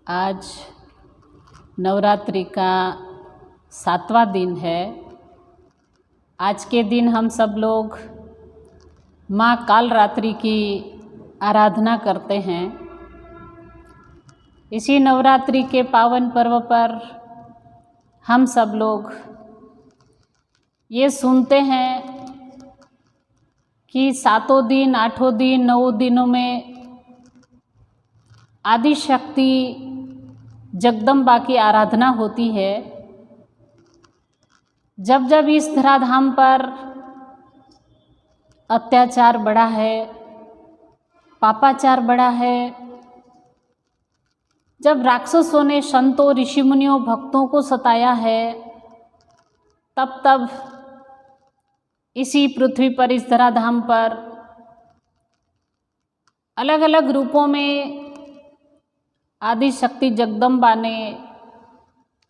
आज नवरात्रि का 7वां दिन है। आज के दिन हम सब लोग माँ कालरात्रि की आराधना करते हैं। इसी नवरात्रि के पावन पर्व पर हम सब लोग ये सुनते हैं कि 7 दिन, 8 दिन, 9 दिनों में आदि शक्ति जगदम्बा की आराधना होती है। जब जब इस धराधाम पर अत्याचार बढ़ा है, पापाचार बढ़ा है, जब राक्षसों ने संतों, ऋषि मुनियों, भक्तों को सताया है, तब तब इसी पृथ्वी पर, इस धराधाम पर अलग अलग रूपों में आदि शक्ति जगदम्बा ने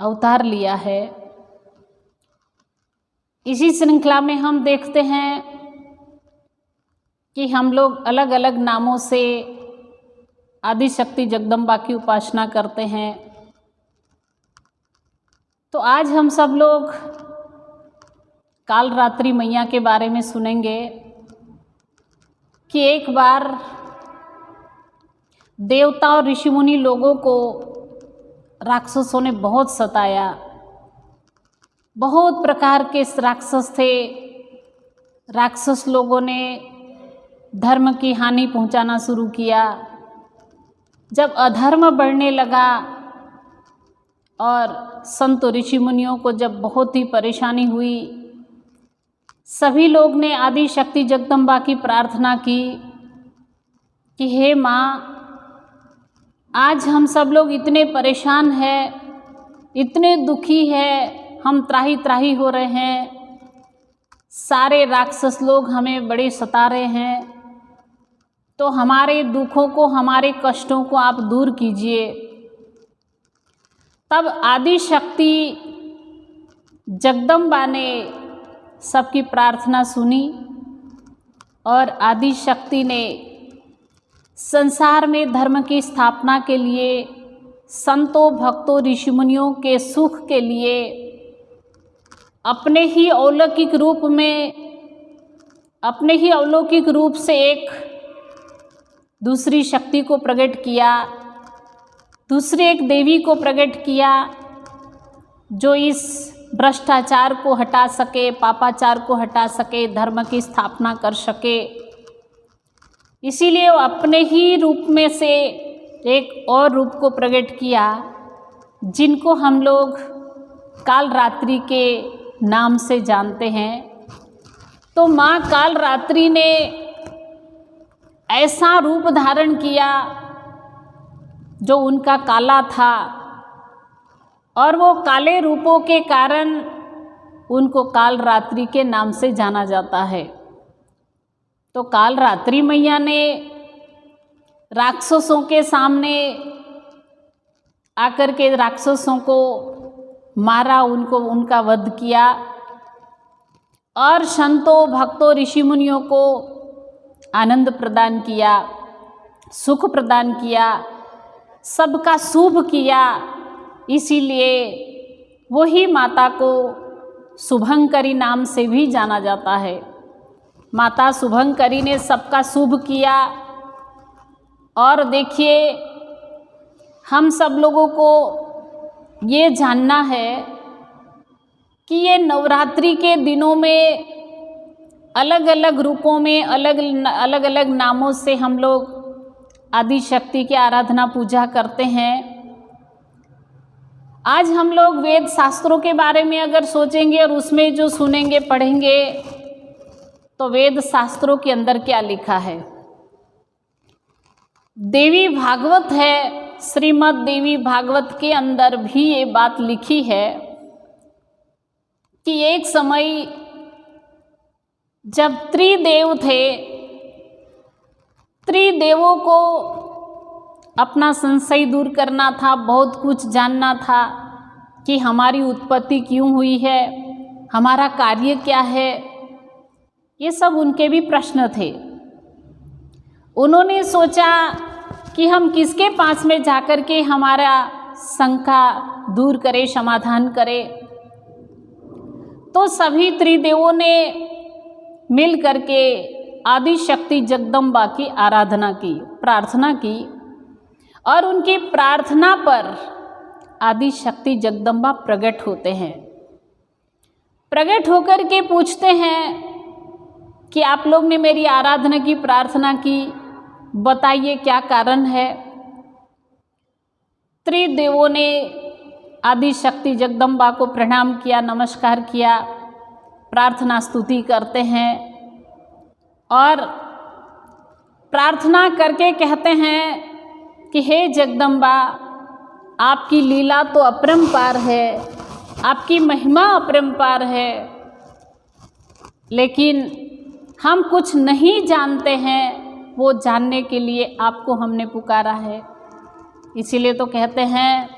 अवतार लिया है। इसी श्रृंखला में हम देखते हैं कि हम लोग अलग अलग नामों से आदि शक्ति जगदम्बा की उपासना करते हैं। तो आज हम सब लोग कालरात्रि मैया के बारे में सुनेंगे कि एक बार देवता और ऋषि मुनि लोगों को राक्षसों ने बहुत सताया। बहुत प्रकार के राक्षस थे। राक्षस लोगों ने धर्म की हानि पहुंचाना शुरू किया। जब अधर्म बढ़ने लगा और संत ऋषि मुनियों को जब बहुत ही परेशानी हुई, सभी लोग ने आदि शक्ति जगदम्बा की प्रार्थना की कि हे माँ, आज हम सब लोग इतने परेशान हैं, इतने दुखी हैं, हम त्राही त्राही हो रहे हैं, सारे राक्षस लोग हमें बड़े सता रहे हैं, तो हमारे दुखों को, हमारे कष्टों को आप दूर कीजिए। तब आदि शक्ति जगदम्बा ने सबकी प्रार्थना सुनी और आदि शक्ति ने संसार में धर्म की स्थापना के लिए, संतों, भक्तों, ऋषि मुनियों के सुख के लिए अपने ही अलौकिक रूप से एक दूसरी शक्ति को प्रकट किया, दूसरी एक देवी को प्रकट किया जो इस भ्रष्टाचार को हटा सके, पापाचार को हटा सके, धर्म की स्थापना कर सके। इसीलिए वो अपने ही रूप में से एक और रूप को प्रकट किया, जिनको हम लोग कालरात्रि के नाम से जानते हैं। तो माँ कालरात्रि ने ऐसा रूप धारण किया जो उनका काला था, और वो काले रूपों के कारण उनको कालरात्रि के नाम से जाना जाता है। तो कालरात्रि मैया ने राक्षसों के सामने आकर के राक्षसों को मारा, उनका वध किया, और संतों, भक्तों, ऋषि मुनियों को आनंद प्रदान किया, सुख प्रदान किया, सबका शुभ किया। इसीलिए वही माता को शुभंकरी नाम से भी जाना जाता है। माता शुभंकरी ने सबका शुभ किया। और देखिए, हम सब लोगों को ये जानना है कि ये नवरात्रि के दिनों में अलग अलग रूपों में, अलग अलग नामों से हम लोग आदि शक्ति की आराधना पूजा करते हैं। आज हम लोग वेद शास्त्रों के बारे में अगर सोचेंगे और उसमें जो सुनेंगे, पढ़ेंगे, तो वेद शास्त्रों के अंदर क्या लिखा है। देवी भागवत है, श्रीमद् देवी भागवत के अंदर भी ये बात लिखी है कि एक समय जब त्रिदेव थे, त्रिदेवों को अपना संशय दूर करना था, बहुत कुछ जानना था कि हमारी उत्पत्ति क्यों हुई है, हमारा कार्य क्या है। ये सब उनके भी प्रश्न थे। उन्होंने सोचा कि हम किसके पास में जाकर के हमारा शंका दूर करें, समाधान करें। तो सभी त्रिदेवों ने मिल करके आदि शक्ति जगदम्बा की आराधना की, प्रार्थना की, और उनकी प्रार्थना पर आदि शक्ति जगदम्बा प्रकट होते हैं। प्रकट होकर के पूछते हैं कि आप लोग ने मेरी आराधना की, प्रार्थना की, बताइए क्या कारण है। त्रिदेवों ने आदि शक्ति जगदम्बा को प्रणाम किया, नमस्कार किया, प्रार्थना स्तुति करते हैं और प्रार्थना करके कहते हैं कि हे जगदम्बा, आपकी लीला तो अपरंपार है, आपकी महिमा अपरंपार है, लेकिन हम कुछ नहीं जानते हैं, वो जानने के लिए आपको हमने पुकारा है। इसीलिए तो कहते हैं,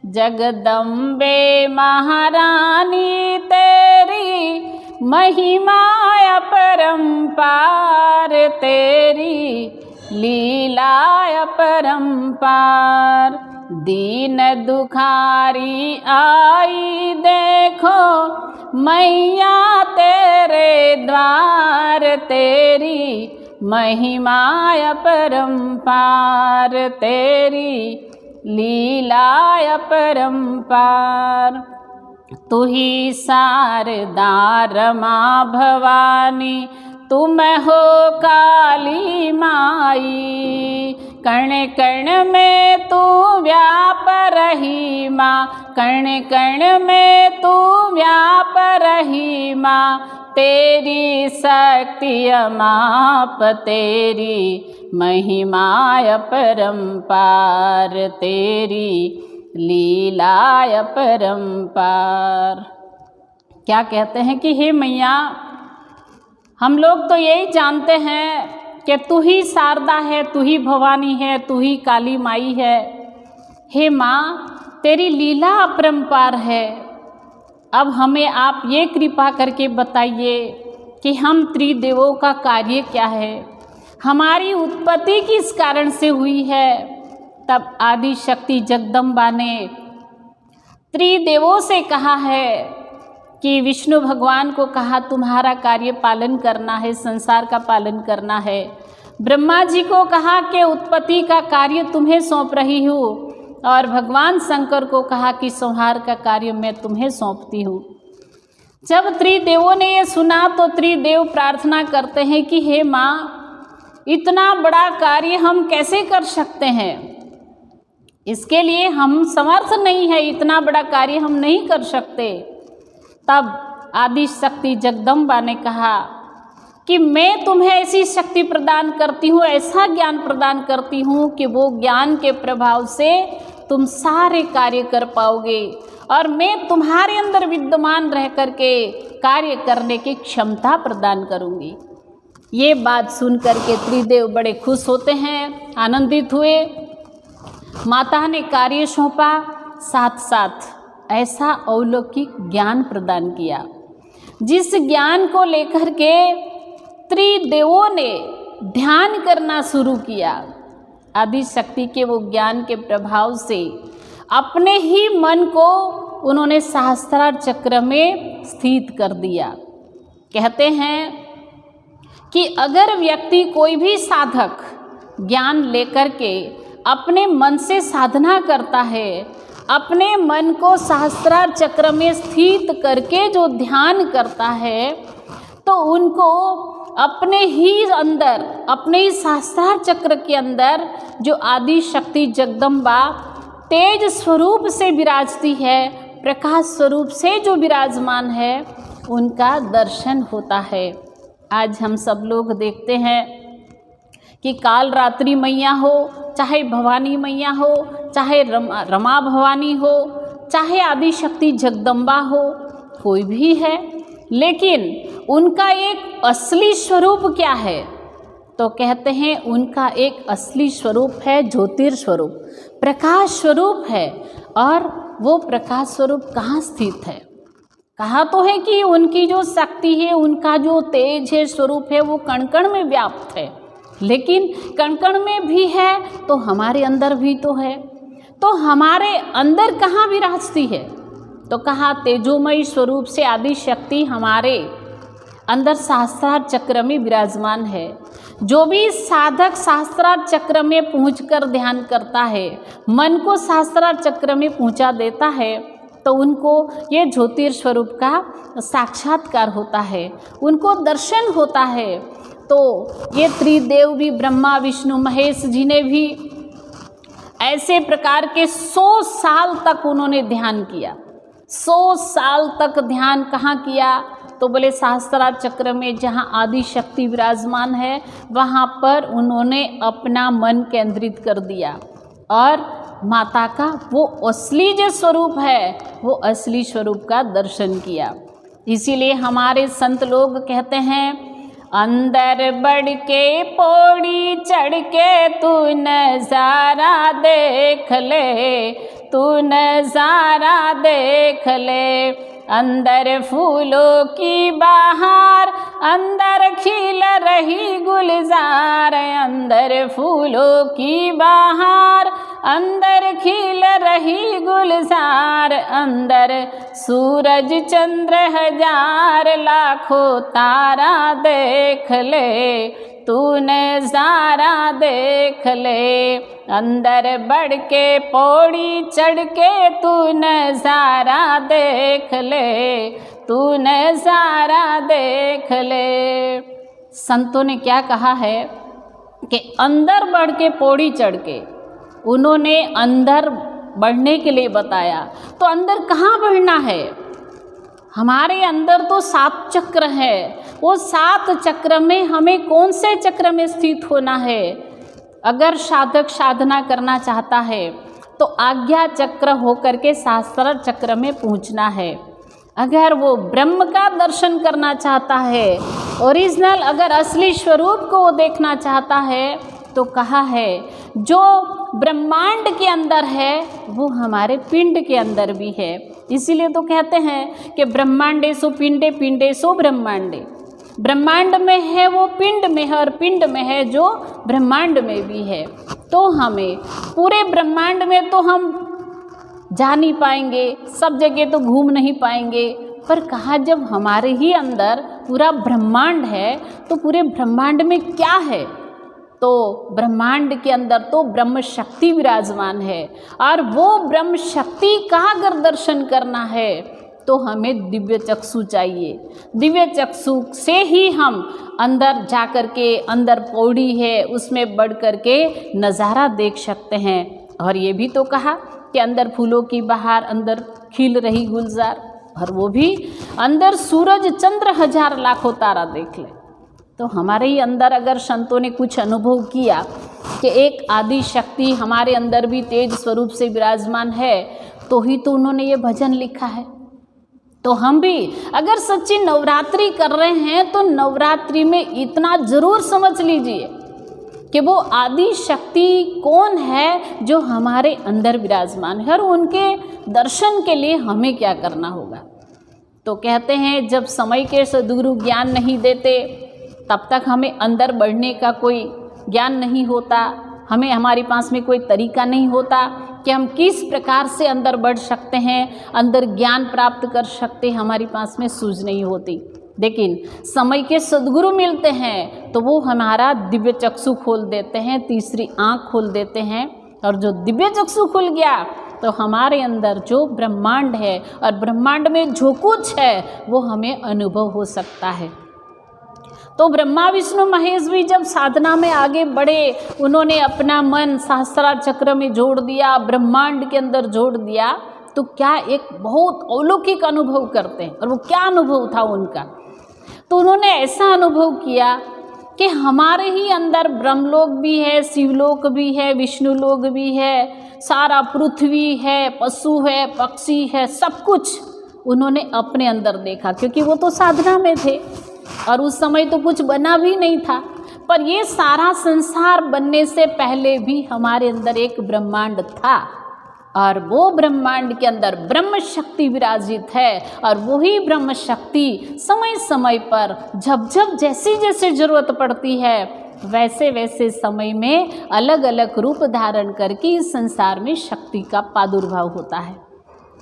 जगदम्बे महारानी तेरी महिमा अपरंपार, तेरी लीला अपरंपार। दीन दुखारी आई देखो मैया तेरे द्वार, तेरी महिमा अपरंपार, तेरी लीला अपरंपार। तू ही शारदा रमा भवानी, तुम हो काली माई। कण कण में तू व्याप रही माँ, कण कण में तू व्याप रही माँ। तेरी शक्ति अमाप, तेरी महिमा अपरंपार, तेरी लीला अपरंपार। क्या कहते हैं कि हे मैया, हम लोग तो यही जानते हैं कि तू ही शारदा है, तू ही भवानी है, तू ही काली माई है। हे माँ, तेरी लीला अपरंपार है। अब हमें आप ये कृपा करके बताइए कि हम त्रिदेवों का कार्य क्या है, हमारी उत्पत्ति किस कारण से हुई है। तब आदि शक्ति जगदम्बा ने त्रिदेवों से कहा है कि विष्णु भगवान को कहा तुम्हारा कार्य पालन करना है, संसार का पालन करना है। ब्रह्मा जी को कहा कि उत्पत्ति का कार्य तुम्हें सौंप रही हूँ, और भगवान शंकर को कहा कि संहार का कार्य मैं तुम्हें सौंपती हूँ। जब त्रिदेवों ने ये सुना तो त्रिदेव प्रार्थना करते हैं कि हे माँ, इतना बड़ा कार्य हम कैसे कर सकते हैं, इसके लिए हम समर्थ नहीं है, इतना बड़ा कार्य हम नहीं कर सकते। तब आदि शक्ति जगदम्बा ने कहा कि मैं तुम्हें ऐसी शक्ति प्रदान करती हूँ, ऐसा ज्ञान प्रदान करती हूँ कि वो ज्ञान के प्रभाव से तुम सारे कार्य कर पाओगे, और मैं तुम्हारे अंदर विद्यमान रह करके कार्य करने की क्षमता प्रदान करूँगी। ये बात सुन करके त्रिदेव बड़े खुश होते हैं, आनंदित हुए। माता ने कार्य सौंपा, साथ साथ ऐसा अलौकिक ज्ञान प्रदान किया, जिस ज्ञान को लेकर के त्रिदेवों ने ध्यान करना शुरू किया। आदि शक्ति के वो ज्ञान के प्रभाव से अपने ही मन को उन्होंने सहस्त्रार चक्र में स्थित कर दिया। कहते हैं कि अगर व्यक्ति कोई भी साधक ज्ञान लेकर के अपने मन से साधना करता है, अपने मन को सहस्त्रार चक्र में स्थित करके जो ध्यान करता है, तो उनको अपने ही अंदर, अपने ही सहस्त्रार चक्र के अंदर जो आदि शक्ति जगदम्बा तेज स्वरूप से विराजती है, प्रकाश स्वरूप से जो विराजमान है, उनका दर्शन होता है। आज हम सब लोग देखते हैं कि काल रात्रि मैया हो, चाहे भवानी मैया हो, चाहे रमा भवानी हो, चाहे आदि शक्ति जगदम्बा हो, कोई भी है, लेकिन उनका एक असली स्वरूप क्या है? तो कहते हैं उनका एक असली स्वरूप है ज्योतिर्स्वरूप, प्रकाश स्वरूप है। और वो प्रकाश स्वरूप कहाँ स्थित है? कहा तो है कि उनकी जो शक्ति है, उनका जो तेज है, स्वरूप है, वो कण कण में व्याप्त है। लेकिन कण कण में भी है तो हमारे अंदर भी तो है। तो हमारे अंदर कहाँ विराजती है? तो कहा तेजोमयी स्वरूप से आदि शक्ति हमारे अंदर सहस्त्रार चक्र में विराजमान है। जो भी साधक सहस्त्रार चक्र में पहुंचकर ध्यान करता है, मन को सहस्त्रार चक्र में पहुंचा देता है, तो उनको ये ज्योतिर्स्वरूप का साक्षात्कार होता है, उनको दर्शन होता है। तो ये त्रिदेव भी, ब्रह्मा विष्णु महेश जी ने भी ऐसे प्रकार के 100 साल तक उन्होंने ध्यान किया। 100 साल तक ध्यान कहाँ किया? तो बोले सहस्त्रार चक्र में, जहाँ आदि शक्ति विराजमान है वहाँ पर उन्होंने अपना मन केंद्रित कर दिया और माता का वो असली जो स्वरूप है, वो असली स्वरूप का दर्शन किया। इसीलिए हमारे संत लोग कहते हैं, अंदर बढ़ के पौड़ी चढ़ के तू नज़ारा देख ले, तू नज़ारा देख ले। अंदर फूलों की बहार, अंदर खिल रही गुलजार, अंदर फूलों की बहार, अंदर खिल रही गुलजार। अंदर सूरज चंद्र हजार, लाखों तारा देख ले, तू नज़ारा देख ले। अंदर बढ़ के पौड़ी चढ़ के तू नज़ारा देख ले, तू नज़ारा देख ले। संतों ने क्या कहा है कि अंदर बढ़ के पौड़ी चढ़ के उन्होंने अंदर बढ़ने के लिए बताया। तो अंदर कहाँ बढ़ना है? हमारे अंदर तो 7 चक्र है। वो 7 चक्र में हमें कौन से चक्र में स्थित होना है? अगर साधक साधना करना चाहता है तो आज्ञा चक्र होकर के सहस्त्रार चक्र में पहुंचना है। अगर वो ब्रह्म का दर्शन करना चाहता है, ओरिजिनल अगर असली स्वरूप को वो देखना चाहता है, तो कहा है जो ब्रह्मांड के अंदर है वो हमारे पिंड के अंदर भी है। इसीलिए तो कहते हैं कि ब्रह्मांडेषु पिंडे, पिंडेषु ब्रह्मांडे। ब्रह्मांड में है वो पिंड में है, और पिंड में है जो ब्रह्मांड में भी है। तो हमें पूरे ब्रह्मांड में तो हम जा नहीं पाएंगे, सब जगह तो घूम नहीं पाएंगे, पर कहा जब हमारे ही अंदर पूरा ब्रह्मांड है तो पूरे ब्रह्मांड में क्या है? तो ब्रह्मांड के अंदर तो ब्रह्म शक्ति विराजमान है, और वो ब्रह्म शक्ति का अगर दर्शन करना है तो हमें दिव्य चक्षु चाहिए। दिव्य चक्षु से ही हम अंदर जा कर के, अंदर पौड़ी है उसमें बढ़ कर के नज़ारा देख सकते हैं। और ये भी तो कहा कि अंदर फूलों की बहार, अंदर खिल रही गुलजार, और वो भी अंदर सूरज चंद्र हजार लाखों तारा देख ले। तो हमारे ही अंदर अगर संतों ने कुछ अनुभव किया कि एक आदि शक्ति हमारे अंदर भी तेज स्वरूप से विराजमान है, तो ही तो उन्होंने ये भजन लिखा है। तो हम भी अगर सच्ची नवरात्रि कर रहे हैं तो नवरात्रि में इतना जरूर समझ लीजिए कि वो आदि शक्ति कौन है जो हमारे अंदर विराजमान है, और उनके दर्शन के लिए हमें क्या करना होगा। तो कहते हैं जब समय के सद्गुरु ज्ञान नहीं देते तब तक हमें अंदर बढ़ने का कोई ज्ञान नहीं होता, हमें हमारे पास में कोई तरीका नहीं होता कि हम किस प्रकार से अंदर बढ़ सकते हैं, अंदर ज्ञान प्राप्त कर सकते, हमारे पास में सूझ नहीं होती। लेकिन समय के सद्गुरु मिलते हैं तो वो हमारा दिव्य चक्षु खोल देते हैं, तीसरी आँख खोल देते हैं, और जो दिव्य चक्षु खुल गया तो हमारे अंदर जो ब्रह्मांड है और ब्रह्मांड में जो कुछ है वो हमें अनुभव हो सकता है। तो ब्रह्मा विष्णु महेश भी जब साधना में आगे बढ़े, उन्होंने अपना मन सहस्त्रार चक्र में जोड़ दिया, ब्रह्मांड के अंदर जोड़ दिया, तो क्या एक बहुत अलौकिक अनुभव करते हैं। और वो क्या अनुभव था उनका? तो उन्होंने ऐसा अनुभव किया कि हमारे ही अंदर ब्रह्मलोक भी है, शिवलोक भी है, विष्णु लोक भी है, सारा पृथ्वी है, पशु है, पक्षी है, सब कुछ उन्होंने अपने अंदर देखा, क्योंकि वो तो साधना में थे और उस समय तो कुछ बना भी नहीं था। पर ये सारा संसार बनने से पहले भी हमारे अंदर एक ब्रह्मांड था, और वो ब्रह्मांड के अंदर ब्रह्म शक्ति विराजित है। और वही ब्रह्म शक्ति समय समय पर जब जब जैसी जैसी जरूरत पड़ती है वैसे वैसे समय में अलग अलग रूप धारण करके इस संसार में शक्ति का प्रादुर्भाव होता है।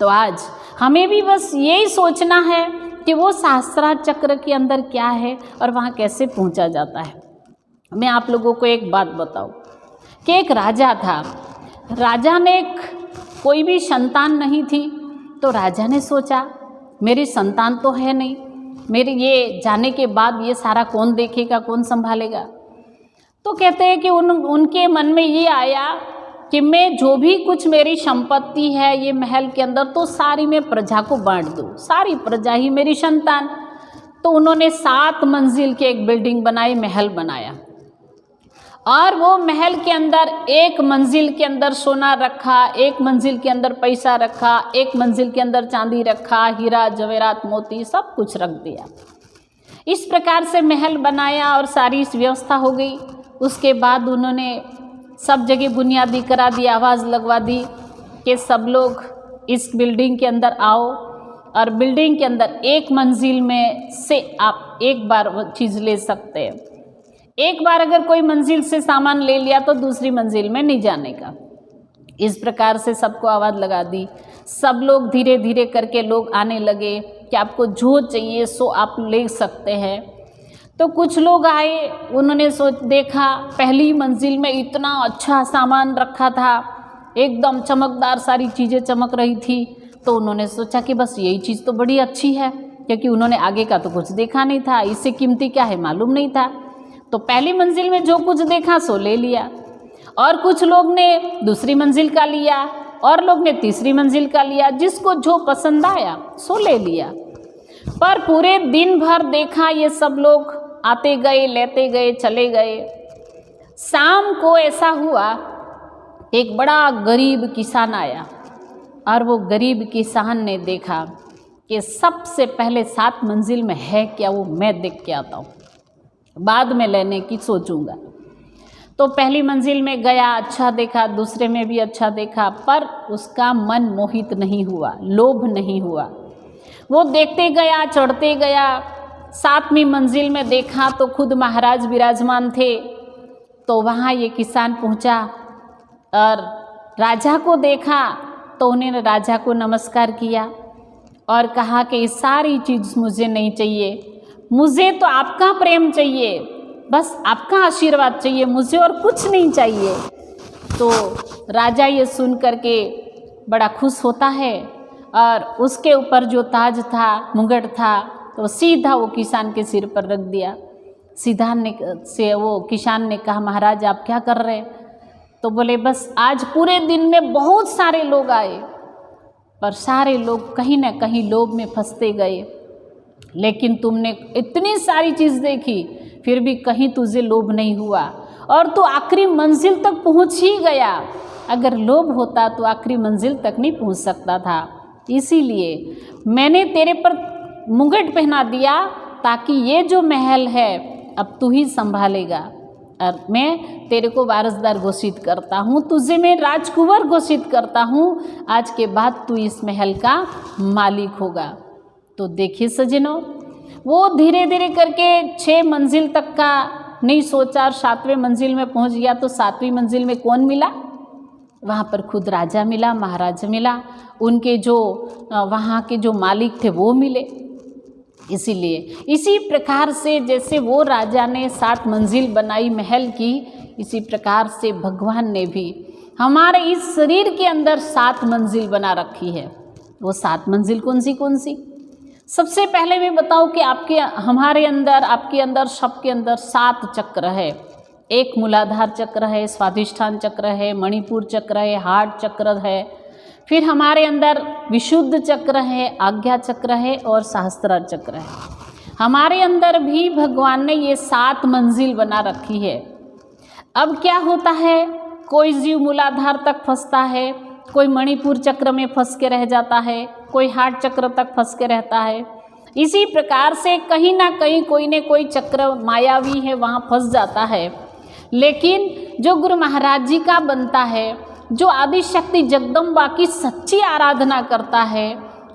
तो आज हमें भी बस यही सोचना है कि वो सहस्त्रार चक्र के अंदर क्या है और वहाँ कैसे पहुँचा जाता है। मैं आप लोगों को एक बात बताऊं कि एक राजा था। राजा ने कोई भी संतान नहीं थी, तो राजा ने सोचा मेरी संतान तो है नहीं, मेरे ये जाने के बाद ये सारा कौन देखेगा, कौन संभालेगा। तो कहते हैं कि उनके मन में ये आया कि मैं जो भी कुछ मेरी संपत्ति है ये महल के अंदर, तो सारी मैं प्रजा को बांट दूँ, सारी प्रजा ही मेरी संतान। तो उन्होंने 7 मंजिल की एक बिल्डिंग बनाई, महल बनाया, और वो महल के अंदर 1 मंजिल के अंदर सोना रखा, 1 मंजिल के अंदर पैसा रखा, 1 मंजिल के अंदर चांदी रखा, हीरा जवेरात मोती सब कुछ रख दिया। इस प्रकार से महल बनाया और सारी व्यवस्था हो गई। उसके बाद उन्होंने सब जगह बुनियादी करा दी, आवाज़ लगवा दी कि सब लोग इस बिल्डिंग के अंदर आओ, और बिल्डिंग के अंदर 1 मंजिल में से आप एक बार वो चीज़ ले सकते हैं। एक बार अगर कोई मंजिल से सामान ले लिया तो दूसरी मंजिल में नहीं जाने का। इस प्रकार से सबको आवाज़ लगा दी। सब लोग धीरे धीरे करके लोग आने लगे कि आपको जो चाहिए सो आप ले सकते हैं। तो कुछ लोग आए, उन्होंने देखा पहली मंजिल में इतना अच्छा सामान रखा था, एकदम चमकदार सारी चीज़ें चमक रही थी। तो उन्होंने सोचा कि बस यही चीज़ तो बड़ी अच्छी है, क्योंकि उन्होंने आगे का तो कुछ देखा नहीं था, इससे कीमती क्या है मालूम नहीं था। तो पहली मंजिल में जो कुछ देखा सो ले लिया, और कुछ लोग ने दूसरी मंजिल का लिया, और लोग ने तीसरी मंजिल का लिया, जिसको जो पसंद आया सो ले लिया। पर पूरे दिन भर देखा ये सब लोग आते गए, लेते गए, चले गए। शाम को ऐसा हुआ, एक बड़ा गरीब किसान आया, और वो गरीब किसान ने देखा कि सबसे पहले 7 मंजिल में है क्या वो मैं देख के आता हूँ, बाद में लेने की सोचूंगा। तो पहली मंजिल में गया, अच्छा देखा, दूसरे में भी अच्छा देखा, पर उसका मन मोहित नहीं हुआ, लोभ नहीं हुआ। वो देखते गया, चढ़ते गया। 7वीं मंजिल में देखा तो खुद महाराज विराजमान थे। तो वहाँ ये किसान पहुँचा और राजा को देखा, तो उन्होंने राजा को नमस्कार किया और कहा कि ये सारी चीज़ मुझे नहीं चाहिए, मुझे तो आपका प्रेम चाहिए, बस आपका आशीर्वाद चाहिए, मुझे और कुछ नहीं चाहिए। तो राजा ये सुन करके बड़ा खुश होता है, और उसके ऊपर जो ताज था, मुगट था, तो सीधा वो किसान के सिर पर रख दिया। सीधा से वो किसान ने कहा, महाराज आप क्या कर रहे हैं? तो बोले बस आज पूरे दिन में बहुत सारे लोग आए, पर सारे लोग कहीं ना कहीं लोभ में फंसते गए, लेकिन तुमने इतनी सारी चीज़ देखी फिर भी कहीं तुझे लोभ नहीं हुआ, और तू आखिरी मंजिल तक पहुंच ही गया। अगर लोभ होता तो आखिरी मंजिल तक नहीं पहुंच सकता था। इसीलिए मैंने तेरे पर मुगट पहना दिया, ताकि ये जो महल है अब तू ही संभालेगा, और मैं तेरे को वारसदार घोषित करता हूँ, तुझे मैं राजकुंवर घोषित करता हूँ। आज के बाद तू इस महल का मालिक होगा। तो देखिए सज्जनों, वो धीरे धीरे करके 6 मंजिल तक का नहीं सोचा, और 7वें मंजिल में पहुंच गया। तो 7वीं मंजिल में कौन मिला? वहाँ पर खुद राजा मिला, महाराज मिला, उनके जो वहाँ के जो मालिक थे वो मिले। इसीलिए इसी प्रकार से जैसे वो राजा ने 7 मंजिल बनाई महल की, इसी प्रकार से भगवान ने भी हमारे इस शरीर के अंदर 7 मंजिल बना रखी है। वो 7 मंजिल कौन सी? सबसे पहले मैं बताऊं कि हमारे अंदर, आपके अंदर, सबके अंदर 7 चक्र है। एक मूलाधार चक्र है, स्वाधिष्ठान चक्र है, मणिपुर चक्र है, हार्ट चक्र है, फिर हमारे अंदर विशुद्ध चक्र है, आज्ञा चक्र है, और सहस्त्रार चक्र है। हमारे अंदर भी भगवान ने ये 7 मंजिल बना रखी है। अब क्या होता है, कोई जीव मूलाधार तक फंसता है, कोई मणिपुर चक्र में फंस के रह जाता है, कोई हार्ट चक्र तक फंस के रहता है। इसी प्रकार से कहीं ना कहीं कोई न कोई चक्र मायावी है, वहाँ फंस जाता है। लेकिन जो गुरु महाराज जी का बनता है, जो आदि शक्ति जगदम्बा की सच्ची आराधना करता है,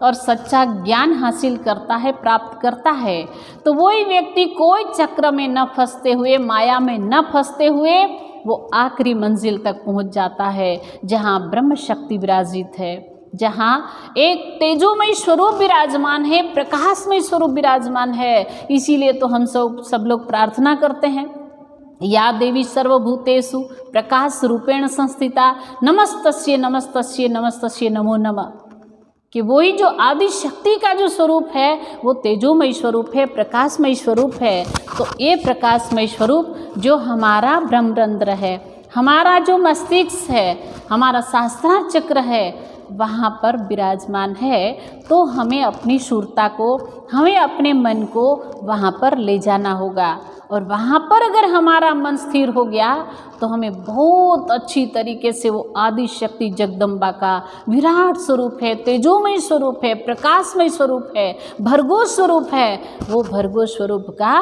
और सच्चा ज्ञान हासिल करता है, प्राप्त करता है, तो वही व्यक्ति कोई चक्र में न फंसते हुए, माया में न फंसते हुए वो आखिरी मंजिल तक पहुंच जाता है, जहां ब्रह्म शक्ति विराजित है, जहाँ एक तेजोमय स्वरूप विराजमान है, प्रकाशमय स्वरूप विराजमान है। इसीलिए तो हम सब लोग प्रार्थना करते हैं, या देवी सर्वभूतेषु प्रकाश रूपेण संस्थिता नमस्तस्ये नमस्तस्ये नमस्तस्ये नमो नमः, कि वही जो आदि शक्ति का जो स्वरूप है वो तेजोमय स्वरूप है, प्रकाशमय स्वरूप है। तो ये प्रकाशमय स्वरूप जो हमारा ब्रह्मरंध्र है, हमारा जो मस्तिष्क है, हमारा सहस्त्रार चक्र है, वहाँ पर विराजमान है। तो हमें अपनी शूरता को, हमें अपने मन को वहाँ पर ले जाना होगा, और वहाँ पर अगर हमारा मन स्थिर हो गया तो हमें बहुत अच्छी तरीके से वो आदि शक्ति जगदम्बा का विराट स्वरूप है, तेजोमय स्वरूप है, प्रकाशमय स्वरूप है, भर्गो स्वरूप है, वो भर्गो स्वरूप का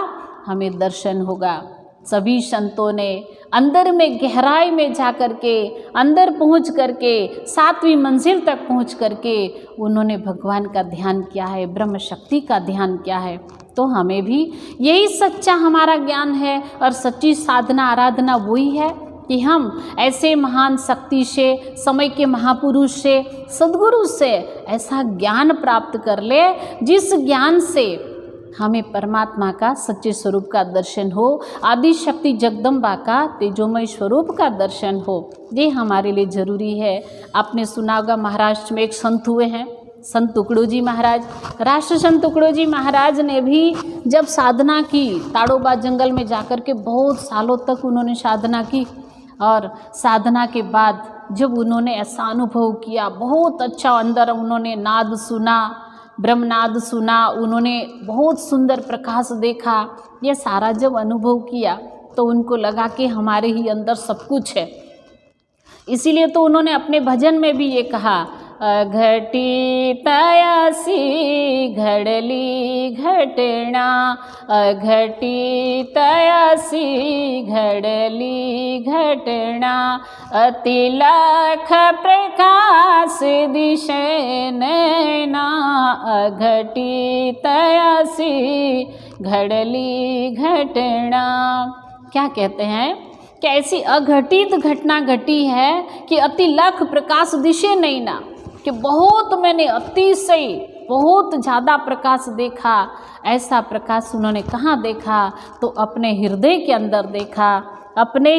हमें दर्शन होगा। सभी संतों ने अंदर में गहराई में जा कर के, अंदर पहुंच करके, 7वीं मंजिल तक पहुंच करके उन्होंने भगवान का ध्यान किया है, ब्रह्म शक्ति का ध्यान किया है। तो हमें भी यही सच्चा हमारा ज्ञान है, और सच्ची साधना आराधना वही है कि हम ऐसे महान शक्ति से, समय के महापुरुष से, सद्गुरु से ऐसा ज्ञान प्राप्त कर ले जिस ज्ञान से हमें परमात्मा का सच्चे स्वरूप का दर्शन हो, आदि शक्ति जगदम्बा का तेजोमय स्वरूप का दर्शन हो। ये हमारे लिए ज़रूरी है। आपने सुना होगा महाराष्ट्र में एक संत हुए हैं, संत तुकडोजी महाराज। राष्ट्र संत तुकडोजी महाराज ने भी जब साधना की, ताड़ोबा जंगल में जाकर के बहुत सालों तक उन्होंने साधना की, और साधना के बाद जब उन्होंने ऐसा अनुभव किया, बहुत अच्छा अंदर उन्होंने नाद सुना, ब्रह्मनाद सुना, उन्होंने बहुत सुंदर प्रकाश देखा, ये सारा जब अनुभव किया तो उनको लगा कि हमारे ही अंदर सब कुछ है। इसीलिए तो उन्होंने अपने भजन में भी ये कहा, घटी तयासी घड़ली घटना, घटी तयासी घड़ली घटना, अतिलख प्रकाश दिशे नैना, घटी तयासी घड़ली घटना। क्या कहते हैं कि ऐसी अघटित घटना घटी है कि अति लख प्रकाश दिशे नहीं ना, कि बहुत मैंने अतिशय बहुत ज़्यादा प्रकाश देखा। ऐसा प्रकाश उन्होंने कहाँ देखा? तो अपने हृदय के अंदर देखा, अपने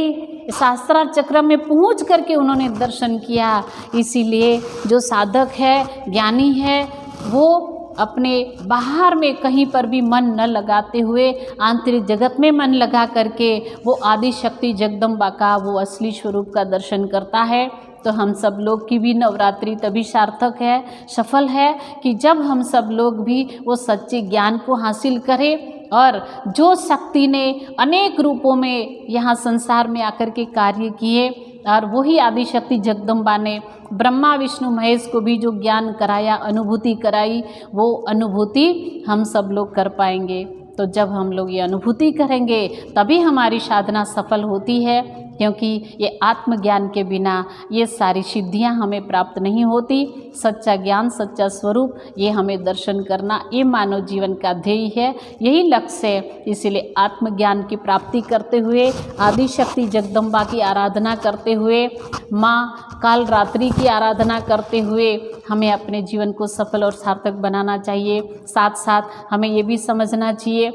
शास्त्रार चक्र में पहुँच करके उन्होंने दर्शन किया। इसीलिए जो साधक है, ज्ञानी है, वो अपने बाहर में कहीं पर भी मन न लगाते हुए आंतरिक जगत में मन लगा करके वो आदि शक्ति जगदम्बा का वो असली स्वरूप का दर्शन करता है। तो हम सब लोग की भी नवरात्रि तभी सार्थक है, सफल है कि जब हम सब लोग भी वो सच्चे ज्ञान को हासिल करें, और जो शक्ति ने अनेक रूपों में यहाँ संसार में आकर के कार्य किए, और वही आदि शक्ति जगदम्बा ने ब्रह्मा विष्णु महेश को भी जो ज्ञान कराया, अनुभूति कराई, वो अनुभूति हम सब लोग कर पाएंगे। तो जब हम लोग ये अनुभूति करेंगे तभी हमारी साधना सफल होती है, क्योंकि ये आत्मज्ञान के बिना ये सारी सिद्धियां हमें प्राप्त नहीं होती। सच्चा ज्ञान, सच्चा स्वरूप, ये हमें दर्शन करना, ये मानव जीवन का ध्येय है, यही लक्ष्य है। इसीलिए आत्मज्ञान की प्राप्ति करते हुए, आदि शक्ति जगदम्बा की आराधना करते हुए, माँ काल रात्रि की आराधना करते हुए हमें अपने जीवन को सफल और सार्थक बनाना चाहिए। साथ साथ हमें ये भी समझना चाहिए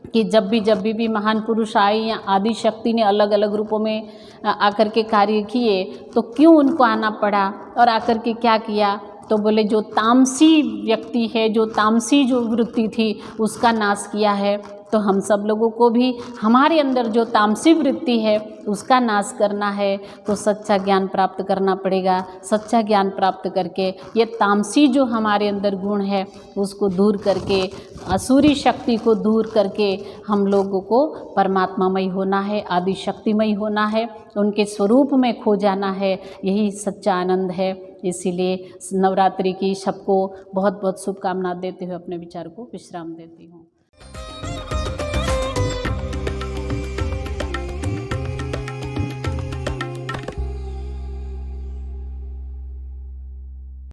कि जब भी महान पुरुष आए या आदि शक्ति ने अलग अलग रूपों में आकर के कार्य किए, तो क्यों उनको आना पड़ा और आकर के क्या किया? तो बोले जो तामसी व्यक्ति है, जो तामसी जो वृत्ति थी, उसका नाश किया है। तो हम सब लोगों को भी हमारे अंदर जो तामसी वृत्ति है उसका नाश करना है, तो सच्चा ज्ञान प्राप्त करना पड़ेगा। सच्चा ज्ञान प्राप्त करके ये तामसी जो हमारे अंदर गुण है उसको दूर करके, असुरी शक्ति को दूर करके हम लोगों को परमात्मामय होना है, आदि शक्तिमय होना है, उनके स्वरूप में खो जाना है। यही सच्चा आनंद है। इसीलिए नवरात्रि की सबको बहुत बहुत शुभकामना देते हुए अपने विचार को विश्राम देती हूँ।